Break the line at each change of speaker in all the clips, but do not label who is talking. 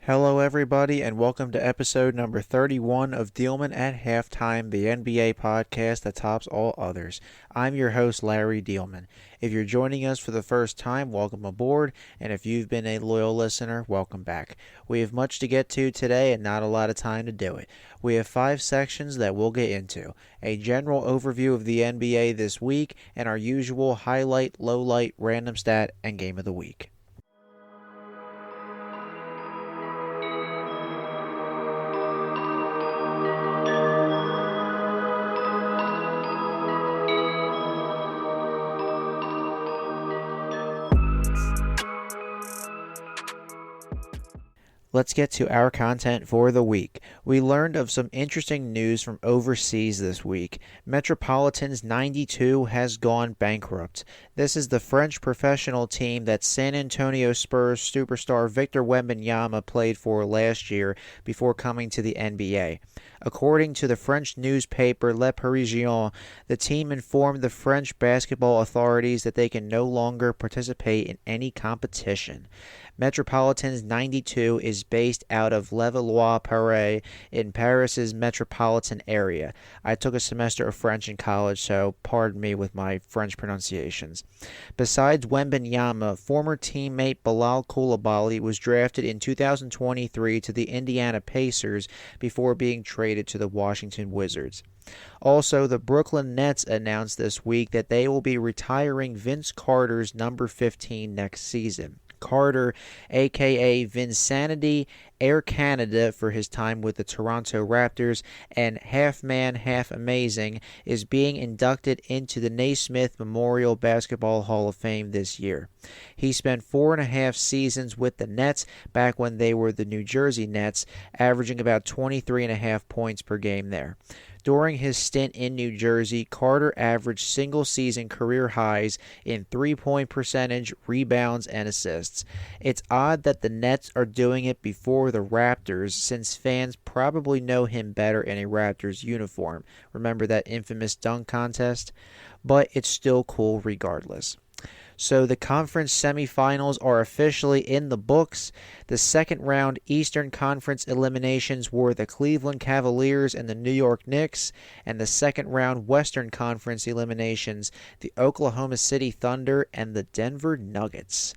Hello, everybody, and welcome to episode number 31 of Diehlman at Halftime, the NBA podcast that tops all others. I'm your host, Larry Diehlman. If you're joining us for the first time, welcome aboard, and if you've been a loyal listener, welcome back. We have much to get to today and not a lot of time to do it. We have 5 sections that we'll get into: a general overview of the NBA this week, and our usual highlight, lowlight, random stat, and game of the week. Let's get to our content for the week. We learned of some interesting news from overseas this week. Metropolitans 92 has gone bankrupt. This is the French professional team that San Antonio Spurs superstar Victor Wembanyama played for last year before coming to the NBA. According to the French newspaper Le Parisien, the team informed the French basketball authorities that they can no longer participate in any competition. Metropolitans 92 is based out of Levallois-Perret in Paris's metropolitan area. I took a semester of French in college, so pardon me with my French pronunciations. Besides Wembanyama, former teammate Bilal Coulibaly was drafted in 2023 to the Indiana Pacers before being traded to the Washington Wizards. Also, the Brooklyn Nets announced this week that they will be retiring Vince Carter's number 15 next season. Carter, aka Vinsanity Air Canada for his time with the Toronto Raptors, and half man, half amazing, is being inducted into the Naismith Memorial Basketball Hall of Fame this year. He spent 4.5 seasons with the Nets back when they were the New Jersey Nets, averaging about 23.5 points per game there. During his stint in New Jersey, Carter averaged single-season career highs in three-point percentage, rebounds, and assists. It's odd that the Nets are doing it before the Raptors, since fans probably know him better in a Raptors uniform. Remember that infamous dunk contest? But it's still cool regardless. So the conference semifinals are officially in the books. The second round Eastern Conference eliminations were the Cleveland Cavaliers and the New York Knicks, and the second round Western Conference eliminations, the Oklahoma City Thunder and the Denver Nuggets.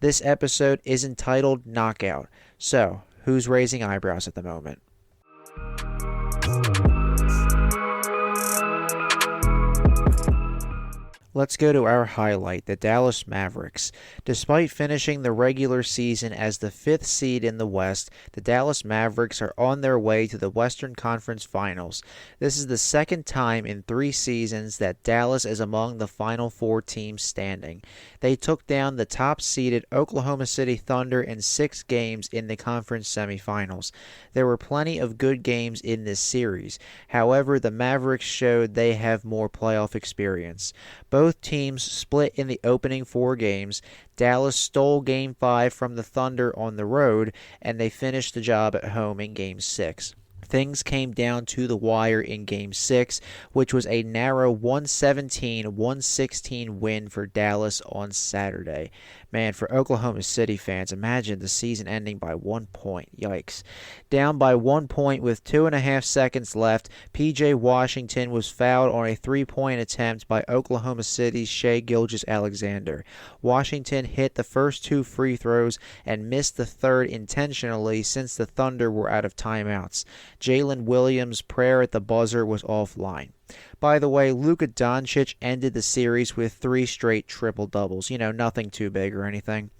This episode is entitled Knockout. So, who's raising eyebrows at the moment? Let's go to our highlight, the Dallas Mavericks. Despite finishing the regular season as the 5th seed in the West, the Dallas Mavericks are on their way to the Western Conference Finals. This is the second time in 3 seasons that Dallas is among the Final 4 teams standing. They took down the top-seeded Oklahoma City Thunder in 6 games in the conference semifinals. There were plenty of good games in this series. However, the Mavericks showed they have more playoff experience. Both teams split in the opening 4 games. Dallas stole Game 5 from the Thunder on the road, and they finished the job at home in Game 6. Things came down to the wire in Game 6, which was a narrow 117-116 win for Dallas on Saturday. Man, for Oklahoma City fans, imagine the season ending by 1 point. Yikes. Down by 1 point with 2.5 seconds left, P.J. Washington was fouled on a 3-point attempt by Oklahoma City's Shai Gilgeous-Alexander. Washington hit the first 2 free throws and missed the third intentionally since the Thunder were out of timeouts. Jalen Williams' prayer at the buzzer was offline. By the way, Luka Doncic ended the series with 3 straight triple-doubles. Nothing too big or anything.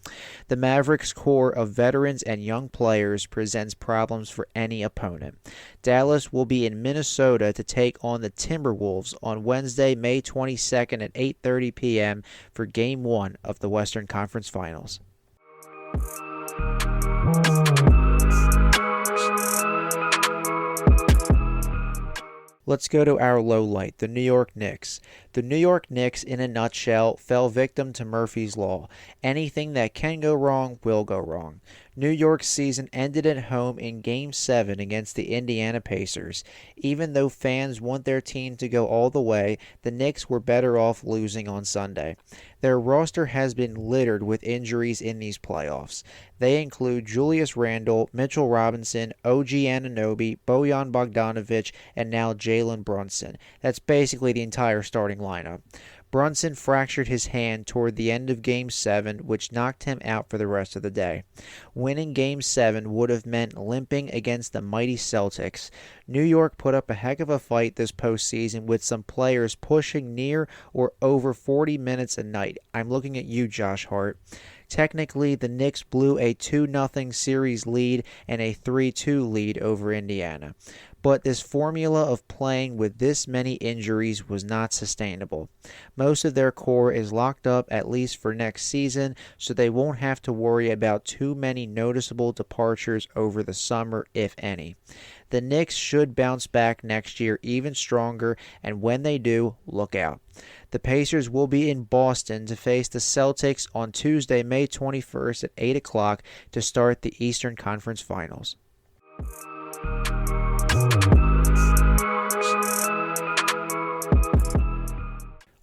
The Mavericks' core of veterans and young players presents problems for any opponent. Dallas will be in Minnesota to take on the Timberwolves on Wednesday, May 22nd at 8:30 p.m. for Game 1 of the Western Conference Finals. Let's go to our low light, the New York Knicks. The New York Knicks, in a nutshell, fell victim to Murphy's Law. Anything that can go wrong will go wrong. New York's season ended at home in Game 7 against the Indiana Pacers. Even though fans want their team to go all the way, the Knicks were better off losing on Sunday. Their roster has been littered with injuries in these playoffs. They include Julius Randle, Mitchell Robinson, OG Anunoby, Bojan Bogdanovic, and now Jalen Brunson. That's basically the entire starting lineup. Brunson fractured his hand toward the end of Game 7, which knocked him out for the rest of the day. Winning Game 7 would have meant limping against the mighty Celtics. New York put up a heck of a fight this postseason with some players pushing near or over 40 minutes a night. I'm looking at you, Josh Hart. Technically, the Knicks blew a 2-0 series lead and a 3-2 lead over Indiana. But this formula of playing with this many injuries was not sustainable. Most of their core is locked up at least for next season, so they won't have to worry about too many noticeable departures over the summer, if any. The Knicks should bounce back next year even stronger, and when they do, look out. The Pacers will be in Boston to face the Celtics on Tuesday, May 21st at 8 o'clock to start the Eastern Conference Finals.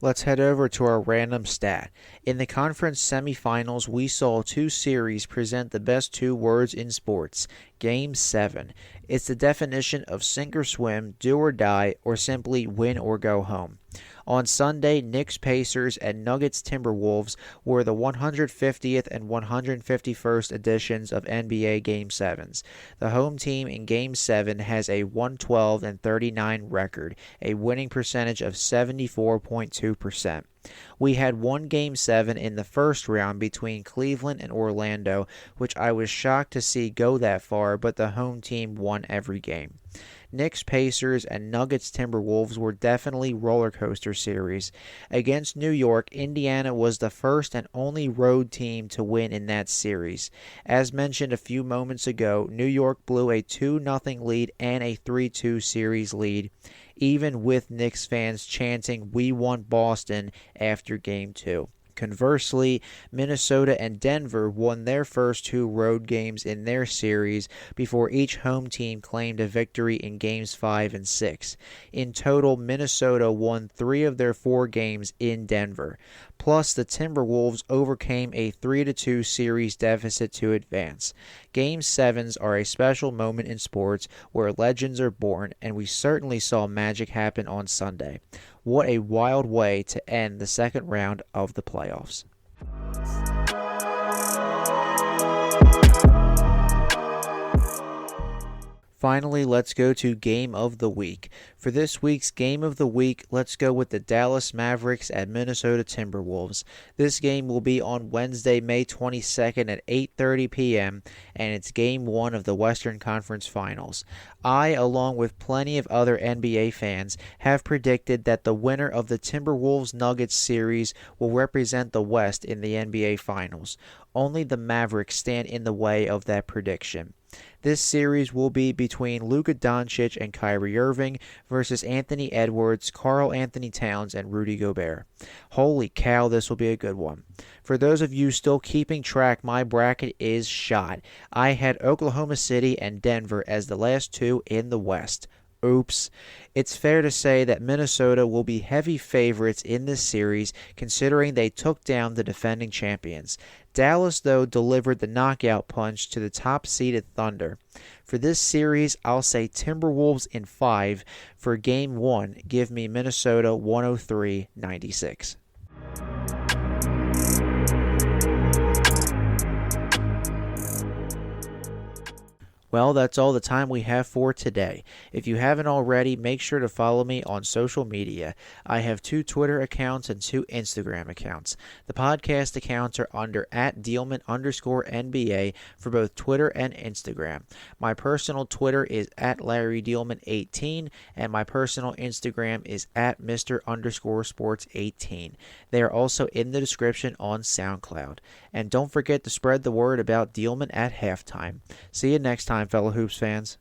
Let's head over to our random stat. In the conference semifinals, we saw two series present the best two words in sports. Game 7. It's the definition of sink or swim, do or die, or simply win or go home. On Sunday, Knicks Pacers and Nuggets Timberwolves were the 150th and 151st editions of NBA Game 7s. The home team in Game 7 has a 112-39 record, a winning percentage of 74.2%. We had one Game 7 in the first round between Cleveland and Orlando, which I was shocked to see go that far, but the home team won every game. Knicks Pacers and Nuggets Timberwolves were definitely roller coaster series. Against New York, Indiana was the first and only road team to win in that series. As mentioned a few moments ago, New York blew a 2-0 lead and a 3-2 series lead, even with Knicks fans chanting, "We won Boston," after Game 2. Conversely, Minnesota and Denver won their first two road games in their series before each home team claimed a victory in Games 5 and 6. In total, Minnesota won 3 of their 4 games in Denver. Plus, the Timberwolves overcame a 3-2 series deficit to advance. Game 7s are a special moment in sports where legends are born, and we certainly saw magic happen on Sunday. What a wild way to end the second round of the playoffs. Finally, let's go to Game of the Week. For this week's Game of the Week, let's go with the Dallas Mavericks at Minnesota Timberwolves. This game will be on Wednesday, May 22nd at 8:30 p.m., and it's Game 1 of the Western Conference Finals. I, along with plenty of other NBA fans, have predicted that the winner of the Timberwolves-Nuggets series will represent the West in the NBA Finals. Only the Mavericks stand in the way of that prediction. This series will be between Luka Doncic and Kyrie Irving versus Anthony Edwards, Karl Anthony Towns, and Rudy Gobert. Holy cow, this will be a good one. For those of you still keeping track, my bracket is shot. I had Oklahoma City and Denver as the last two in the West. Oops. It's fair to say that Minnesota will be heavy favorites in this series, considering they took down the defending champions. Dallas, though, delivered the knockout punch to the top-seeded Thunder. For this series, I'll say Timberwolves in 5. For Game 1, give me Minnesota 103-96. Well, that's all the time we have for today. If you haven't already, make sure to follow me on social media. I have 2 Twitter accounts and 2 Instagram accounts. The podcast accounts are under @Diehlman_NBA for both Twitter and Instagram. My personal Twitter is @LarryDiehlman18, and my personal Instagram is @Mr_Sports18. They are also in the description on SoundCloud. And don't forget to spread the word about Diehlman at halftime. See you next time, fellow Hoops fans.